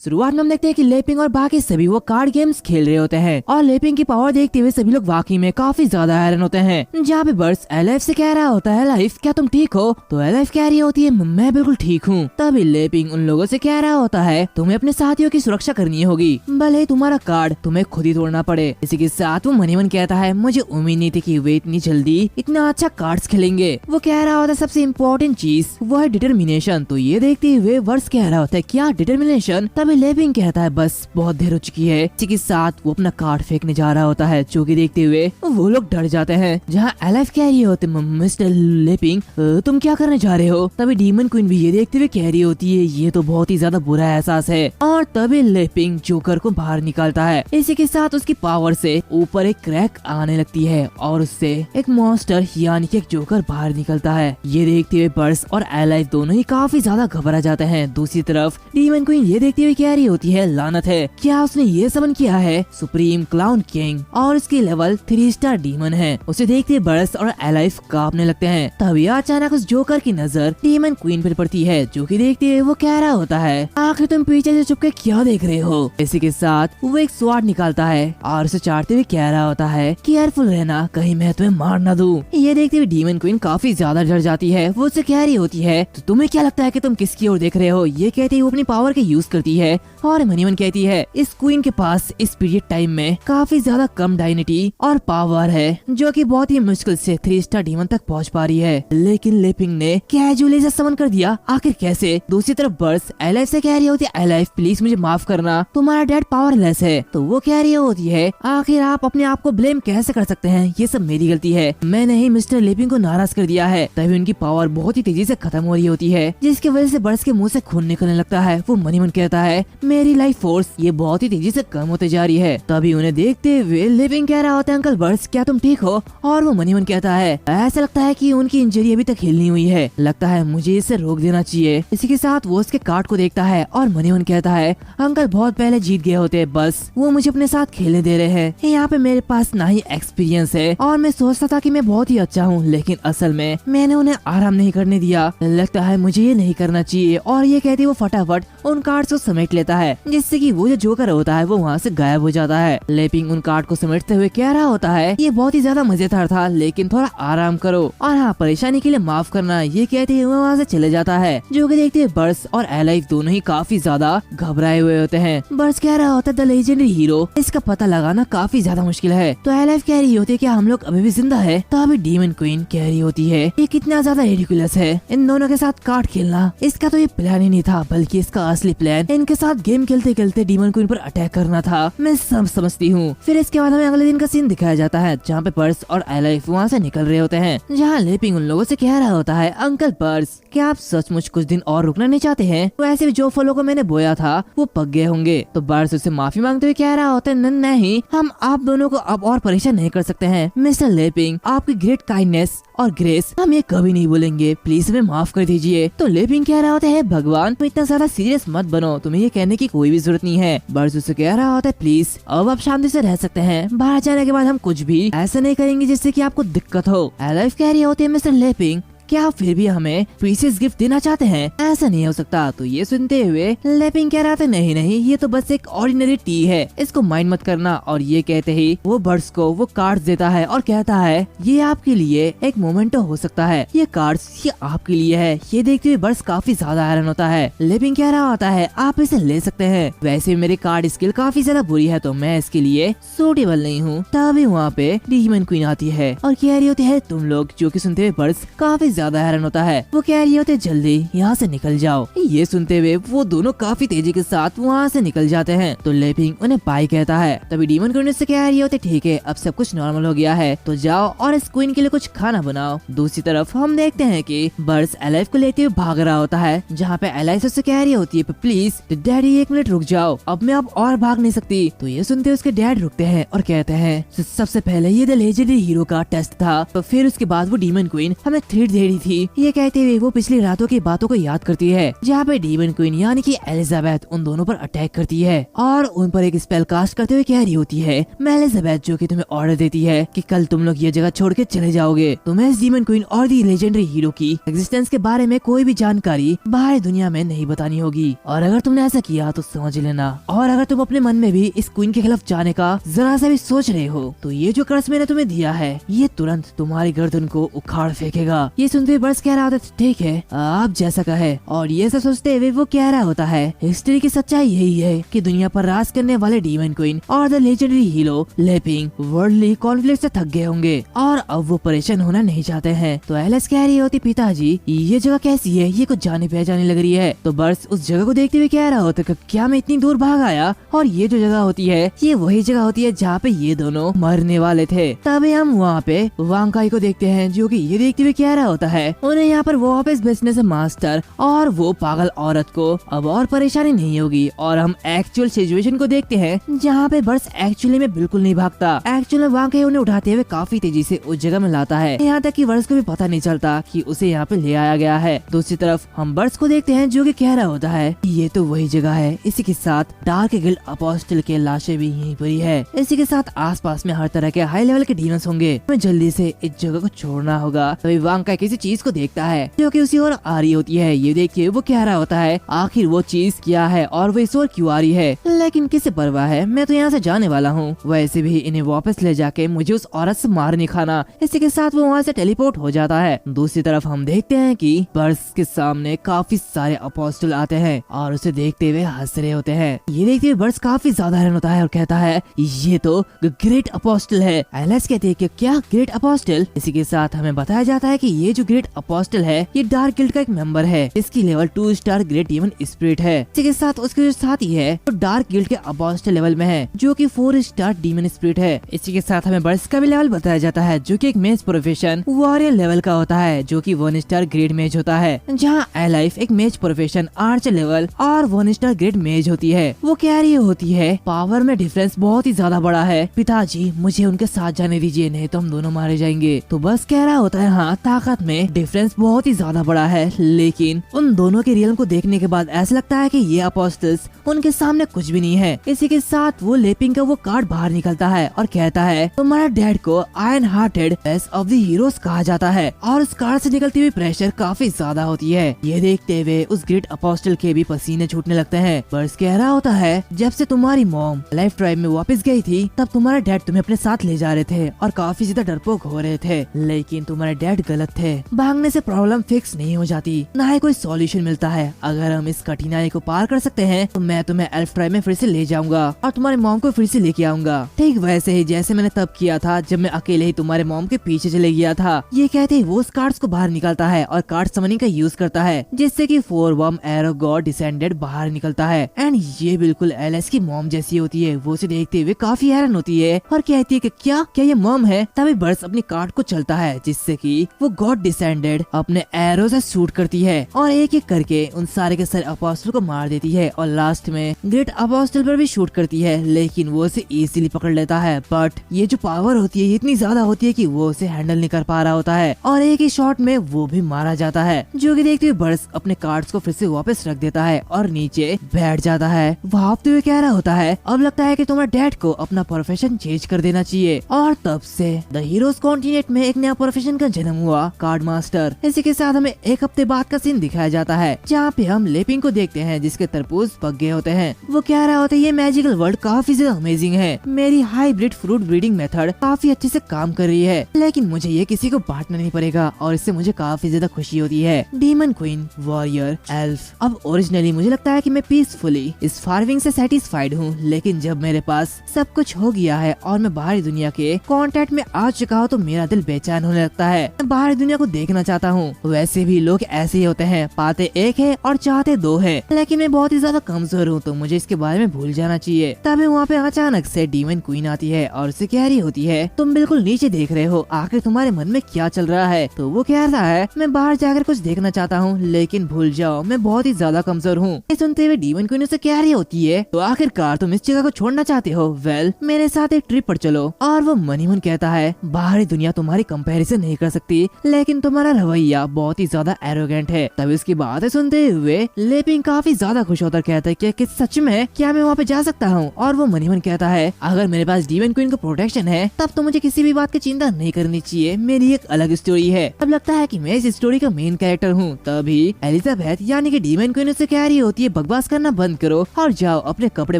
शुरुआत में हम देखते हैं कि लेपिंग और बाकी सभी वो कार्ड गेम्स खेल रहे होते हैं और लेपिंग की पावर देखते हुए सभी लोग वाकई में काफी ज्यादा हैरान होते हैं। जहाँ पे बर्ड्स एलाइफ से कह रहा होता है लाइफ क्या तुम ठीक हो, तो एलाइफ कह रही होती है मैं बिल्कुल ठीक हूँ। तभी लेपिंग उन लोगों से कह रहा होता है तुम्हें अपने साथियों की सुरक्षा करनी होगी, भले ही तुम्हारा कार्ड तुम्हें खुद ही तोड़ना पड़े। इसी के साथ वो मनी मन कहता है मुझे उम्मीद नहीं थी कि वे इतनी जल्दी इतना अच्छा कार्ड्स खेलेंगे। वो कह रहा होता है सबसे इम्पोर्टेंट चीज वो है डिटर्मिनेशन। तो ये देखते हुए वर्ड्स कह रहा होता है क्या डिटर्मिनेशन। तभी लेपिंग कहता है बस बहुत देर हो चुकी है। इसी के साथ वो अपना कार्ड फेंकने जा रहा होता है, जो कि देखते हुए वो लोग डर जाते हैं। जहाँ एलाइफ कह रही होती है मिस्टर लेपिंग तुम क्या करने जा रहे हो। तभी डीमन क्वीन भी ये देखते हुए कह रही होती है ये तो बहुत ही ज्यादा बुरा एहसास है। और तभी लेपिंग जोकर को बाहर निकालता है। इसी के साथ उसकी पावर से ऊपर एक क्रैक आने लगती है और उससे एक मॉन्स्टर यानी कि एक जोकर बाहर निकलता है। ये देखते हुए बर्ड्स और एलाइफ दोनों ही काफी ज्यादा घबरा जाते हैं। दूसरी तरफ डीमन क्वीन ये देखते हुए कह रही होती है लानत है, क्या उसने ये समन किया है सुप्रीम क्लाउन किंग और उसकी लेवल 3 स्टार डीमन है। उसे देखते बर्ड्स और एलाइफ कांपने लगते हैं। तभी अचानक उस जोकर की नजर डीमन क्वीन पर पड़ती है, जो कि देखते हुए वो कह रहा होता है आखिर तुम पीछे से छुप के क्या देख रहे हो। इसी के साथ वो एक स्वाड निकालता है और उसे चाटते हुए कह रहा होता है केयरफुल रहना कहीं मैं तुम्हें मार ना दूं। ये देखते हुए डीमन क्वीन काफी ज्यादा डर जाती है। वो उसे कह रही होती है तो तुम्हें क्या लगता है कि तुम किसकी ओर देख रहे हो। ये कहते ही वो अपनी पावर के यूज करती है और मनीमन कहती है इस क्वीन के पास इस पीरियड टाइम में काफी ज्यादा कम डायनिटी और पावर है, जो कि बहुत ही मुश्किल से 3 स्टार डीमन तक पहुंच पा रही है। लेकिन लेपिंग ने कैजुअली से समन कर दिया, आखिर कैसे। दूसरी तरफ बर्ड्स एलाइफ से कह रही होती है एलाइफ प्लीज मुझे माफ करना, तुम्हारा डैड पावरलेस है। तो वो कह रही होती है आखिर आप अपने आप को ब्लेम कैसे कर सकते हैं, ये सब मेरी गलती है, मैंने ही मिस्टर लेपिंग को नाराज कर दिया है। तभी उनकी पावर बहुत ही तेजी से खत्म हो रही होती है, जिसकी वजह से बर्ड्स के मुंह से खून निकलने लगता है। वो मनीमन कहता है मेरी लाइफ फोर्स ये बहुत ही तेजी से कम होते जा रही है। तभी उन्हें देखते हुए लिविंग कह रहा होता है अंकल बर्ड्स क्या तुम ठीक हो। और वो मनीमन कहता है ऐसा लगता है कि उनकी इंजरी अभी तक हील नहीं हुई है, लगता है मुझे इसे रोक देना चाहिए। इसी के साथ वो उसके कार्ड को देखता है और मनीमन कहता है अंकल बहुत पहले जीत गए होते, बस वो मुझे अपने साथ खेलने दे रहे हैं। यहाँ पे मेरे पास ना ही एक्सपीरियंस है और मैं सोचता था कि मैं बहुत ही अच्छा हूँ, लेकिन असल में मैंने उन्हें आराम नहीं करने दिया, लगता है मुझे ये नहीं करना चाहिए। और ये कहती वो फटाफट उन कार्ड्स को समेट लेता है, जिससे कि वो जो जोकर होता है वो वहाँ से गायब हो जाता है। लेपिंग उन कार्ड को समेटते हुए कह रहा होता है ये बहुत ही ज्यादा मजेदार था, लेकिन थोड़ा आराम करो और हाँ परेशानी के लिए माफ करना। ये कहते हुए वहाँ से चले जाता है। जो कि देखते हुए बर्ड्स और एलाइफ दोनों ही काफी ज्यादा घबराए हुए होते हैं। बर्ड्स कह रहा होता है द लेजेंडरी हीरो, इसका पता लगाना काफी ज्यादा मुश्किल है। तो एलाइफ कह रही होती है क्या हम लोग अभी भी जिंदा है। तो अभी डीमन क्वीन कह रही होती है ये कितना ज्यादा रिडिकुलस है, इन दोनों के साथ कार्ड खेलना, इसका तो ये प्लान ही नहीं था, बल्कि इसका असली प्लान इनके साथ गेम खेलते खेलते डीमन क्वीन पर अटैक करना था। मैं सब समझती हूँ। फिर इसके बाद हमें अगले दिन का सीन दिखाया जाता है, जहाँ पे बर्ड्स और एलाइफ वहाँ से निकल रहे होते हैं। जहाँ लेपिंग उन लोगों से कह रहा होता है अंकल बर्ड्स क्या आप सचमुच कुछ दिन और रुकना नहीं चाहते हैं, तो ऐसे भी जो फलों को मैंने बोया था वो पक गए होंगे। तो बर्ड्स उससे माफी मांगते हुए कह रहा होता है नहीं, हम आप दोनों को अब और परेशान नहीं कर सकते हैं। मिस्टर लेपिंग आपकी ग्रेट काइंडनेस और ग्रेस हम ये कभी नहीं भूलेंगे, प्लीज हमें माफ कर दीजिए। तो लेपिंग कह रहा होता है भगवान तुम इतना ज्यादा सीरियस मत बनो, तुम्हें ये कहने की कोई भी जरूरत नहीं है। बर्ड्स उससे कह रहा होता है प्लीज अब आप शांति से रह सकते हैं, बाहर जाने के बाद हम कुछ भी ऐसा नहीं करेंगे जिससे कि आपको दिक्कत हो। एलाइफ कह रही होती है मिस्टर लेपिंग क्या आप फिर भी हमें प्रीशियस गिफ्ट देना चाहते हैं, ऐसा नहीं हो सकता। तो ये सुनते हुए लेपिंग कह रहा था नहीं ये तो बस एक ऑर्डिनरी टी है, इसको माइंड मत करना। और ये कहते ही वो बर्ड्स को वो कार्ड्स देता है और कहता है ये आपके लिए एक मोमेंटो हो सकता है, ये कार्ड्स ये आपके लिए है। ये देखते हुए बर्ड्स काफी ज्यादा हैरान होता है। लेपिंग कह रहा होता है आप इसे ले सकते हैं, वैसे मेरे कार्ड स्किल काफी ज्यादा बुरी है तो मैं इसके लिए सूटेबल नहीं हूँ। तभी वहाँ पे डीमन क्वीन आती है और कह रही होती है तुम लोग, जो कि सुनते हुए बर्ड्स काफी ज्यादा हैरान होता है। वो कह रही होते जल्दी यहाँ से निकल जाओ। ये सुनते हुए वो दोनों काफी तेजी के साथ वहाँ से निकल जाते हैं। तो लेपिंग उन्हें बाय कहता है। तभी डीमन क्वीन से कह रही होते ठीक है अब सब कुछ नॉर्मल हो गया है, तो जाओ और इस क्वीन के लिए कुछ खाना बनाओ। दूसरी तरफ हम देखते हैं कि बर्ड्स एलाइफ को लेते हुए भाग रहा होता है, जहाँ पे एलाइफ उससे कह रही होती है प्लीज डैडी 1 मिनट रुक जाओ, अब मैं अब और भाग नहीं सकती। तो ये सुनते उसके डैड रुकते हैं और कहते हैं सबसे पहले ये द लेजेंडरी हीरो का टेस्ट था, तो फिर उसके बाद वो डीमन क्वीन हमें 3D रही थी। ये कहते हुए वो पिछली रातों की बातों को याद करती है, जहाँ पे डीमन क्वीन यानी कि एलिजाबेथ उन दोनों पर अटैक करती है और उन पर एक स्पेल कास्ट करते हुए कह रही होती है, मैं एलिजाबेथ जो कि तुम्हें ऑर्डर देती है कि कल तुम लोग ये जगह छोड़ के चले जाओगे। तुम्हें इस डीमन क्वीन और दी लेजेंडरी हीरो की एग्जिस्टेंस के बारे में कोई भी जानकारी बाहरी दुनिया में नहीं बतानी होगी, और अगर तुमने ऐसा किया तो समझ लेना, और अगर तुम अपने मन में भी इस क्वीन के खिलाफ जाने का जरा सा भी सोच रहे हो तो ये जो कर्ज मैंने तुम्हें दिया है ये तुरंत तुम्हारी गर्दन को उखाड़ फेंकेगा। ये सुनते हुए बर्स कह रहा होता है, ठीक है आप जैसा कहे। और ये सब सोचते हुए वो कह रहा होता है, हिस्ट्री की सच्चाई यही है कि दुनिया पर राज करने वाले डीमन क्वीन और the legendary hero lapping worldly conflict से थक गए होंगे और अब वो परेशान होना नहीं चाहते हैं। तो एलिस कह रही होती, पिताजी ये जगह कैसी है, ये कुछ जाने पहचाने लग रही है। तो बर्स उस जगह को देखते हुए कह रहा होता है, क्या मैं इतनी दूर भाग आया, और ये जो जगह होती है ये वही जगह होती है जहाँ पे ये दोनों मरने वाले थे। तभी हम वहाँ पे वांकाई को देखते हैं, जो कि ये देखते हुए कह रहा होता है उन्हें यहाँ पर वो वापस बेचने से मास्टर और वो पागल औरत को अब और परेशानी नहीं होगी। और हम एक्चुअल सिचुएशन को देखते हैं जहाँ पे बर्स एक्चुअली में बिल्कुल नहीं भागता। एक्चुअली में वांकाई उन्हें उठाते हुए काफी तेजी से उस जगह में लाता है, यहाँ तक कि बर्स को भी पता नहीं चलता कि उसे यहाँ पे ले आया गया है। दूसरी तरफ हम बर्स को देखते हैं जो कि कह रहा होता है ये तो वही जगह है, इसी के साथ डार्क गिल्ड अपोस्टल के लाशें भी यहीं पर ही है, इसी के साथ आसपास में हर तरह के हाई लेवल के डीमंस होंगे, हमें जल्दी से इस जगह को छोड़ना होगा। तभी वांकाई किसी चीज को देखता है जो कि उसी ओर आ रही होती है। ये देखिए वो कह रहा होता है आखिर वो चीज क्या है और वो इस ओर क्यों आ रही है, लेकिन किसे परवाह है, मैं तो यहाँ से जाने वाला हूँ। वैसे भी इन्हें वापस ले जाके मुझे उस औरत से मार नहीं खाना। इसी के साथ वो वहाँ से टेलीपोर्ट हो जाता है। दूसरी तरफ हम देखते हैं कि बर्स के सामने काफी सारे अपोस्टल आते हैं और उसे देखते हुए हंस रहे होते हैं। ये देखते हुए बर्स काफी ज्यादा हैरान होता है और कहता है ये तो ग्रेट अपोस्टल है। एलिस कहते हैं कि क्या ग्रेट अपोस्टल। इसी के साथ हमें बताया जाता है कि ये जो ग्रेट अपोस्टल है ये डार्क गिल्ड का एक मेंबर है, इसकी level 2 star great demon spirit है। इसी के साथ उसके जो साथी है तो डार्क गिल्ड के अपोस्टल लेवल में है जो कि 4 स्टार डीमन स्पिरिट है। इसी के साथ हमें बर्स का भी लेवल बताया जाता है जो कि एक मेज प्रोफेशन वॉरियर लेवल का होता है जो कि 1 स्टार ग्रेड मेज होता है, जहाँ एलाइफ एक मेज प्रोफेशन आर्चर लेवल और 1 स्टार ग्रेड मेज होती है। वो कह रही होती है पावर में डिफरेंस बहुत ही ज्यादा बड़ा है, पिताजी मुझे उनके साथ जाने दीजिए नहीं तो हम दोनों मारे जाएंगे। तो बस कह रहा होता है हाँ ताकत में डिफरेंस बहुत ही ज्यादा बड़ा है, लेकिन उन दोनों के रियल्म को देखने के बाद ऐसा लगता है कि ये अपोस्टल्स उनके सामने कुछ भी नहीं है। इसी के साथ वो लेपिंग का वो कार्ड बाहर निकलता है और कहता है तुम्हारा डैड को iron hearted best of the heroes कहा जाता है और उस कार्ड से निकलती हुई प्रेशर काफी ज्यादा होती है। ये देखते हुए उस ग्रेट अपोस्टल के भी पसीने छूटने लगते हैं। बर्स कह रहा होता है जब से तुम्हारी मॉम लाइफ ड्राइव में वापस गई थी तब तुम्हारे डैड तुम्हें अपने साथ ले जा रहे थे और काफी ज्यादा डरपोक हो रहे थे, लेकिन तुम्हारे डैड गलत थे। भागने से प्रॉब्लम फिक्स नहीं हो जाती, ना ही कोई सॉल्यूशन मिलता है। अगर हम इस कठिनाई को पार कर सकते हैं तो मैं तुम्हें एल्फ ट्राइब में फिर से ले जाऊंगा और तुम्हारे मॉम को फिर से लेके आऊंगा, ठीक वैसे ही जैसे मैंने तब किया था जब मैं अकेले ही तुम्हारे मॉम के पीछे चले गया था। ये कहते ही वो उस कार्ड्स को बाहर निकालता है और कार्ड समनिंग का यूज करता है जिससे कि 4 वर्म एरो गॉड डिसेंडेड बाहर निकलता है। एंड ये बिल्कुल एलिस की मॉम जैसी होती है। वो उसे देखते हुए काफी हैरान होती है और कहती है कि क्या ये मॉम है। तभी बर्स अपनी कार्ड को चलता है जिससे कि वो गॉड डिसेंडेड अपने एरो से शूट करती है और एक एक करके उन सारे के सारे अपोस्टल को मार देती है और लास्ट में ग्रेट अपोस्टल पर भी शूट करती है, लेकिन वो उसे इजीली पकड़ लेता है। बट ये जो पावर होती है इतनी ज्यादा होती है कि वो उसे हैंडल नहीं कर पा रहा होता है और एक ही शॉट में वो भी मारा जाता है। जो कि देखते हुए बर्स अपने कार्ड्स को फिर से वापस रख देता है और नीचे बैठ जाता है। भागते हुए कह रहा होता है अब लगता है कि तुम्हारे डैड को अपना प्रोफेशन चेंज कर देना चाहिए। और तब से द हीरोज कॉन्टिनेंट में एक नया प्रोफेशन का जन्म हुआ, कार्ड मास्टर। इसी के साथ हमें एक हफ्ते बाद का सीन दिखाया जाता है जहाँ पे हम लेपिंग को देखते हैं जिसके तरबूज पक गए होते हैं। वो कह रहा होता है ये मैजिकल वर्ल्ड काफी ज्यादा अमेजिंग है, मेरी हाइब्रिड फ्रूट ब्रीडिंग मेथड काफी अच्छे से काम कर रही है, लेकिन मुझे ये किसी को बांटना नहीं पड़ेगा और इससे मुझे काफी ज्यादा खुशी होती है। डीमन क्वीन, वॉरियर, एल्फ, अब ओरिजिनली मुझे लगता है कि मैं पीसफुली इस फार्मिंग से सेटिस्फाइड हूँ, लेकिन जब मेरे पास सब कुछ हो गया है और मैं बाहरी दुनिया के कांटेक्ट में आ चुका हूँ तो मेरा दिल बेचैन होने लगता है। मैं बाहरी दुनिया को देखना चाहता हूँ। वैसे भी लोग ऐसे ही होते हैं, पाते एक है और चाहते दो है, लेकिन मैं बहुत ही ज्यादा कमजोर हूँ तो मुझे इसके बारे में भूल जाना चाहिए। तभी वहाँ पे अचानक से डीमन क्वीन आती है और उसे कह रही होती है तुम बिल्कुल नीचे देख रहे हो, आखिर तुम्हारे मन में क्या चल रहा है। तो वो कह रहा है मैं बाहर जाकर कुछ देखना चाहता हूँ, लेकिन भूल जाओ मैं बहुत ही ज्यादा कमजोर हूँ। सुनते हुए डीमन क्वीन उसे कह रही होती है तो आखिरकार तुम इस जगह को छोड़ना चाहते हो, वेल मेरे साथ एक ट्रिप पर चलो। और वो मनीमुन कहता है बाहरी दुनिया तुम्हारी कंपैरिजन नहीं कर सकती, लेकिन लेकिन तुम्हारा रवैया बहुत ही ज्यादा एरोगेंट है। तभी उसकी बातें सुनते हुए लेपिंग काफी ज्यादा खुश होकर कहता है कि सच में क्या मैं वहाँ पे जा सकता हूँ। और वो मनी मन कहता है अगर मेरे पास डीमन क्वीन का प्रोटेक्शन है तब तो मुझे किसी भी बात की चिंता नहीं करनी चाहिए, मेरी एक अलग स्टोरी है। अब लगता है कि मैं इस स्टोरी का मेन कैरेक्टर हूँ। तभी एलिजाबेथ यानी कि डीमन क्वीन उससे कह रही होती है बकवास करना बंद करो और जाओ अपने कपड़े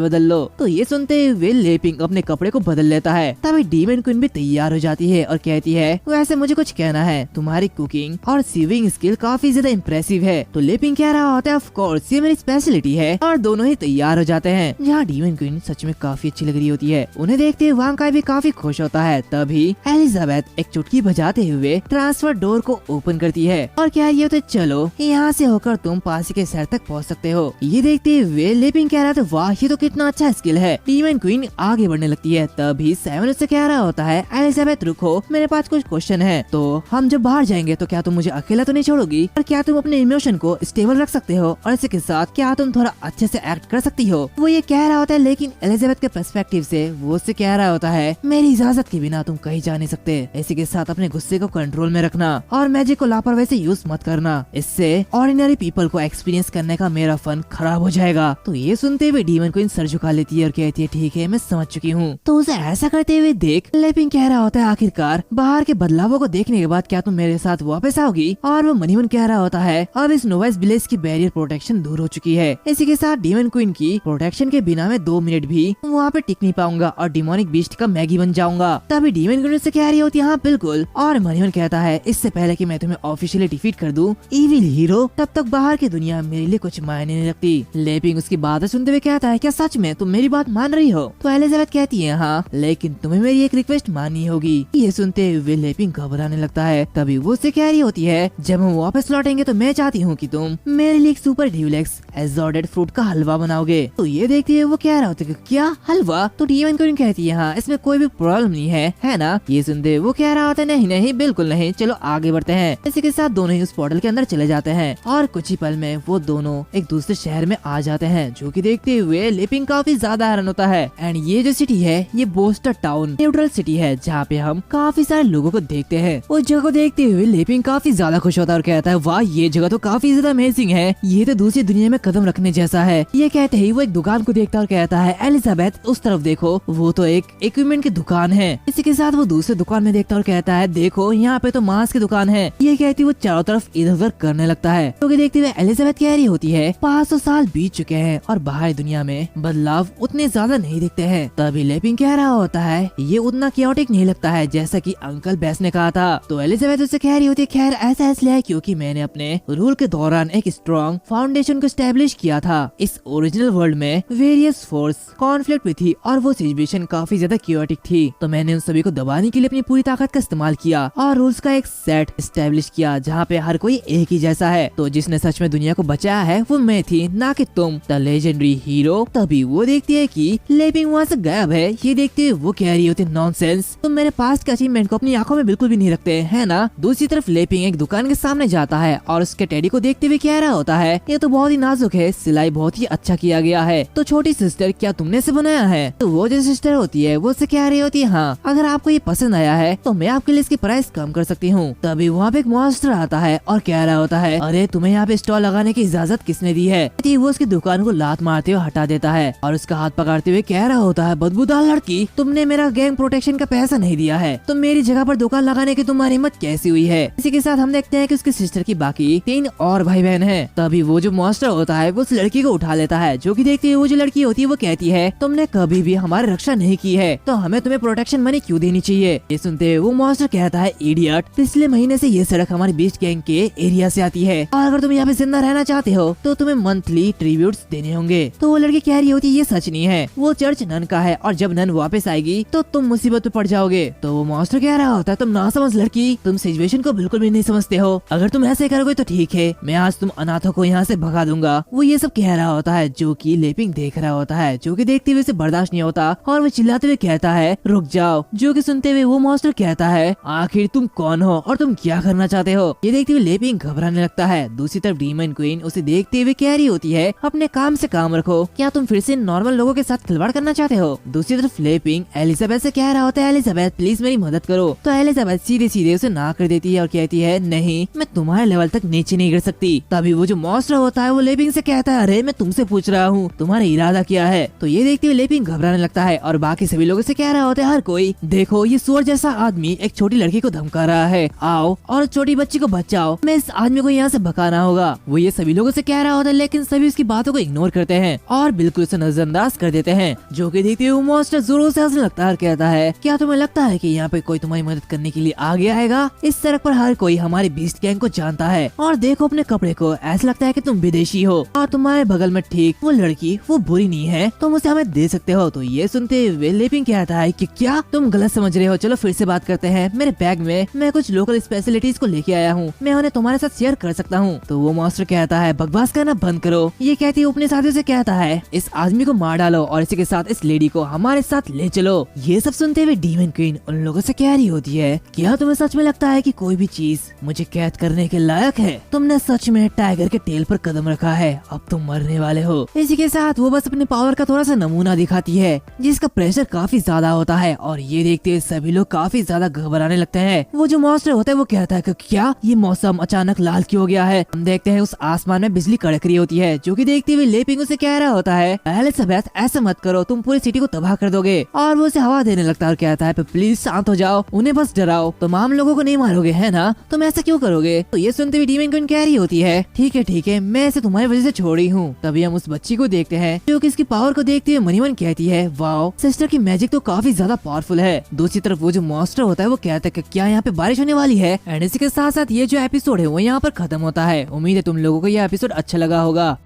बदल लो। तो ये सुनते हुए लेपिंग अपने कपड़े को बदल लेता है। तभी डीमन क्वीन भी तैयार हो जाती है और कहती है वैसे मुझे कुछ कहना है, तुम्हारी कुकिंग और सीविंग स्किल काफी ज्यादा इम्प्रेसिव है। तो लेपिंग कह रहा होता है ऑफ कोर्स ये मेरी स्पेशलिटी है। और दोनों ही तैयार हो जाते हैं जहाँ डीमन क्वीन सच में काफी अच्छी लग रही होती है। उन्हें देखते हुए वांग काई भी काफी खुश होता है। तभी एलिजाबेथ एक चुटकी बजाते हुए ट्रांसफर डोर को ओपन करती है और कह रही होती है चलो यहाँ से होकर तुम पास के शहर तक पहुँच सकते हो। ये देखते हुए लेपिंग कह रहा था वाह ये तो कितना अच्छा स्किल है। डीमन क्वीन आगे बढ़ने लगती है। तभी साइमन उससे कह रहा होता है एलिजाबेथ रुको, मेरे पास कुछ क्वेश्चन है। तो हम जब बाहर जाएंगे तो क्या तुम मुझे अकेला तो नहीं छोड़ोगी, और क्या तुम अपने इमोशन को स्टेबल रख सकते हो और इसी के साथ क्या तुम थोड़ा अच्छे से एक्ट कर सकती हो। वो ये कह रहा होता है लेकिन एलिजाबेथ के पर्सपेक्टिव से वो उससे कह रहा होता है मेरी इजाजत के बिना तुम कहीं जा नहीं सकते। इसी के साथ अपने गुस्से को कंट्रोल में रखना और मैजिक को लापरवाही से यूज मत करना, इससे ऑर्डिनरी पीपल को एक्सपीरियंस करने का मेरा फन खराब हो जाएगा। तो ये सुनते हुए डीमन क्वीन सर झुका लेती है और कहती है ठीक है मैं समझ चुकी हूँ। तो उसे ऐसा करते हुए देख लेपिंग कह रहा होता है आखिरकार बाहर के बदलावों को देखने के बाद क्या तुम मेरे साथ वापस आओगी। और वो मनीमन कह रहा होता है अब इस नोवाइस विलेज की बैरियर प्रोटेक्शन दूर हो चुकी है। इसी के साथ डीमन क्वीन की प्रोटेक्शन के बिना मैं 2 मिनट भी वहाँ पे टिक नहीं पाऊंगा और डिमोनिक बीस्ट का मैगी बन जाऊंगा। तभी डीमन क्वीन से कह रही होती है हाँ बिल्कुल। और मनीमन कहता है इससे पहले कि मैं तुम्हें ऑफिशियली डिफीट कर दूं इविल हीरो, तब तक बाहर की दुनिया मेरे लिए कुछ मायने नहीं रखती। लेपिंग उसकी बातें सुनते हुए कहता है क्या सच में तुम मेरी बात मान रही हो। तो एलिजाबेथ कहती है हाँ लेकिन तुम्हें मेरी एक रिक्वेस्ट माननी होगी। ये सुनते हुए लेपिंग घबराने लगता है। तभी वो उससे कह रही होती है जब हम वापस लौटेंगे तो मैं चाहती हूँ कि तुम मेरे लिए एक सुपर ड्यूलेक्स एजॉर्डेड फ्रूट का हलवा बनाओगे। तो ये देखती है वो कह रहा होता है क्या हलवा। तो डीमन क्वीन कहती है हाँ इसमें कोई भी प्रॉब्लम नहीं है ना। ये सुनते वो कह रहा होता है नहीं नहीं बिल्कुल नहीं, चलो आगे बढ़ते हैं। इसी के साथ दोनों ही उस पोर्टल के अंदर चले जाते हैं और कुछ ही पल में वो दोनों एक दूसरे शहर में आ जाते हैं, जो कि देखते हुए लेपिंग काफी ज्यादा हैरान होता है। एंड ये जो सिटी है ये बोस्टर टाउन न्यूट्रल सिटी है जहाँ पे हम काफी सारे लोगों को देखते हैं। उस जगह को देखते हुए लेपिंग काफी ज्यादा खुश होता है और कहता है वाह ये जगह तो काफी ज्यादा अमेजिंग है, ये तो दूसरी दुनिया में कदम रखने जैसा है। ये कहते ही वो एक दुकान को देखता है और कहता है एलिजाबेथ उस तरफ देखो वो तो एक इक्विपमेंट की दुकान है। इसी के साथ वो दूसरे दुकान में देखता है और कहता है देखो यहाँ पे तो मांस की दुकान है। ये कहती वो चारों तरफ इधर उधर करने लगता है। तो देखते हुए एलिजाबेथ कह रही होती है 500 साल बीत चुके हैं और बाहर दुनिया में बदलाव उतने ज्यादा नहीं दिखते हैं। तभी लेपिंग कह रहा होता है ये उतना क्योटिक नहीं लगता है जैसा कि अंकल बेस ने कहा था। तो एलिजाबेथ उससे कह रही होती है खैर ऐसा इसलिए है क्योंकि मैंने अपने रूल के दौरान एक स्ट्रॉन्ग फाउंडेशन को स्टैब्लिश किया था। इस ओरिजिनल वर्ल्ड में वेरियस फोर्स कॉन्फ्लिक्ट भी थी और वो सिचुएशन काफी ज्यादा क्योटिक थी। तो मैंने उन सभी को दबाने के लिए अपनी पूरी ताकत का इस्तेमाल किया और रूल्स का एक सेट स्टैब्लिश किया जहाँ पे हर कोई एक ही जैसा है। तो जिसने सच में दुनिया को बचाया है वो मैं थी, ना कि तुम द लेजेंडरी हीरो। तभी वो देखती है कि लेपिंग वहाँ से गायब है। ये देखते हुए वो कह रही होती है नॉनसेंस, तुम मेरे पास्ट के अचीवमेंट को अपनी आंखों में बिल्कुल भी नहीं रखते है ना। दूसरी तरफ लेपिंग एक दुकान के सामने जाता है और उसके टेडी को देखते हुए कह रहा होता है ये तो बहुत ही नाजुक है, सिलाई बहुत ही अच्छा किया गया है। तो छोटी सिस्टर क्या तुमने इसे बनाया है। तो वो जो सिस्टर होती है वो उससे कह रही होती है हाँ अगर आपको ये पसंद आया है तो मैं आपके लिए इसकी प्राइस कम कर सकती हूँ। तभी वहाँ पे एक मॉन्स्टर आता है और कह रहा होता है अरे तुम्हें यहाँ पे स्टॉल लगाने की इजाजत किसने दी है। वो उसकी दुकान को लात मारते हुए हटा देता है और उसका हाथ पकड़ते हुए कह रहा होता है बदबूदार लड़की, तुमने मेरा गैंग प्रोटेक्शन का पैसा नहीं दिया है तो मेरी जगह पर दुकान लगाने की तुम्हारी हिम्मत कैसी हुई है। इसी के साथ हम देखते हैं कि उसकी सिस्टर की बाकी 3 और भाई बहन हैं। तभी वो जो मॉन्स्टर होता है वो उस लड़की को उठा लेता है, जो कि देखते हुए वो जो लड़की होती है वो कहती है तुमने कभी भी हमारी रक्षा नहीं की है तो हमें तुम्हें प्रोटेक्शन मनी क्यों देनी चाहिए। ये सुनते हुए वो मॉन्स्टर कहता है इडियट, पिछले महीने से ये सड़क हमारी बीस्ट गैंग के एरिया से आती है और अगर तुम यहाँ पे जिंदा रहना चाहते हो तो तुम्हें मंथली ट्रिब्यूट्स देने होंगे। तो वो लड़की कह रही होती है ये सच नहीं है, वो चर्च नन का है और जब नन वापस आएगी तो तुम मुसीबत में पड़ जाओगे। तो वो मॉन्स्टर कह रहा होता है तुम ना समझ लड़की, तुम सिचुएशन को बिल्कुल भी नहीं समझते हो, अगर तुम ऐसे करोगे तो ठीक है मैं आज तुम अनाथों को यहाँ से भगा दूंगा। वो ये सब कह रहा होता है जो कि लेपिंग देख रहा होता है, जो कि देखते हुए उसे बर्दाश्त नहीं होता और वो चिल्लाते हुए कहता है रुक जाओ। जो कि सुनते हुए वो मॉन्स्टर कहता है आखिर तुम कौन हो और तुम क्या करना चाहते हो। ये देखते हुए लेपिंग घबराने लगता है। दूसरी तरफ डीमन क्वीन उसे देखते हुए कह रही होती है अपने काम से काम रखो, क्या तुम फिर से नॉर्मल लोगों के साथ खिलवाड़ करना चाहते हो। दूसरी तरफ लेपिंग एलिजाबेथ से कह रहा होता है एलिजाबेथ प्लीज मेरी मदद करो। तो एलिजाबेथ सीधे सीधे उसे ना कर देती जाती है और कहती है नहीं, मैं तुम्हारे लेवल तक नीचे नहीं गिर सकती। तभी वो जो मॉन्स्टर होता है वो लेपिंग से कहता है अरे मैं तुमसे पूछ रहा हूँ तुम्हारा इरादा क्या है। तो ये देखते हुए लेपिंग घबराने लगता है और बाकी सभी लोगों से कह रहा होता है हर कोई देखो ये सुअर जैसा आदमी एक छोटी लड़की को धमका रहा है, आओ और छोटी बच्ची को बचाओ, मैं इस आदमी को यहाँ से भगाना होगा। वो ये सभी लोगों से कह रहा होता है लेकिन सभी उसकी बातों को इग्नोर करते हैं और बिल्कुल उसे नजरअंदाज कर देते हैं। जो कि देखते हुए मॉन्स्टर जोरों से हंसने लगता है और कहता है क्या तुम्हें लगता है कि यहाँ पे कोई तुम्हारी मदद करने के लिए आगे आएगा? इस सड़क पर हर कोई हमारी बीस्ट गैंग को जानता है और देखो अपने कपड़े को, ऐसा लगता है कि तुम विदेशी हो और तुम्हारे बगल में ठीक वो लड़की वो बुरी नहीं है, तुम उसे हमें दे सकते हो। तो ये सुनते हुए लेपिंग कहता है कि क्या तुम गलत समझ रहे हो, चलो फिर से बात करते हैं। मेरे बैग में मैं कुछ लोकल स्पेशलिटीज को लेके आया हूँ, मैं उन्हें तुम्हारे साथ शेयर कर सकता हूँ। तो वो मॉन्स्टर कहता है बकवास करना बंद करो। ये कहती है अपने साथियों से कहता है इस आदमी को मार डालो और इसी के साथ इस लेडी को हमारे साथ ले चलो। ये सब सुनते हुए डीमन क्वीन उन लोगों से कह रही होती है क्या तुम्हें सच में लगता है कि कोई भी चीज मुझे कैद करने के लायक है? तुमने सच में टाइगर के टेल पर कदम रखा है, अब तुम मरने वाले हो। इसी के साथ वो बस अपने पावर का थोड़ा सा नमूना दिखाती है जिसका प्रेशर काफी ज्यादा होता है और ये देखते हुए सभी लोग काफी ज्यादा घबराने लगते हैं। वो जो मॉन्स्टर होता है वो कहता है कि क्या ये मौसम अचानक लाल क्यों हो गया है? हम देखते हैं उस आसमान में बिजली कड़क रही होती है जो कि देखते हुए लेपिंग उसे कह रहा होता है एलिजाबेथ ऐसा मत करो, तुम पूरी सिटी को तबाह कर दोगे। और वो उसे हवा देने लगता है और कहता है प्लीज शांत हो जाओ, उन्हें बस डराओ, तमाम लोगों को नहीं मारोगे है ना, तुम ऐसा क्यों करोगे? तो ये सुनते हुए डीमन क्वीन कह रही होती है ठीक है मैं इसे तुम्हारी वजह से छोड़ी हूँ। तभी हम उस बच्ची को देखते हैं जो कि इसकी पावर को देखते हुए मनी मन कहती है वाओ सिस्टर की मैजिक तो काफी ज्यादा पावरफुल है। दूसरी तरफ वो जो मॉन्स्टर होता है वो कहता है कि क्या यहाँ पे बारिश होने वाली है। एंड इसी के साथ साथ ये जो एपिसोड है वो यहाँ पर खत्म होता है। उम्मीद है तुम लोगों को ये एपिसोड अच्छा लगा होगा।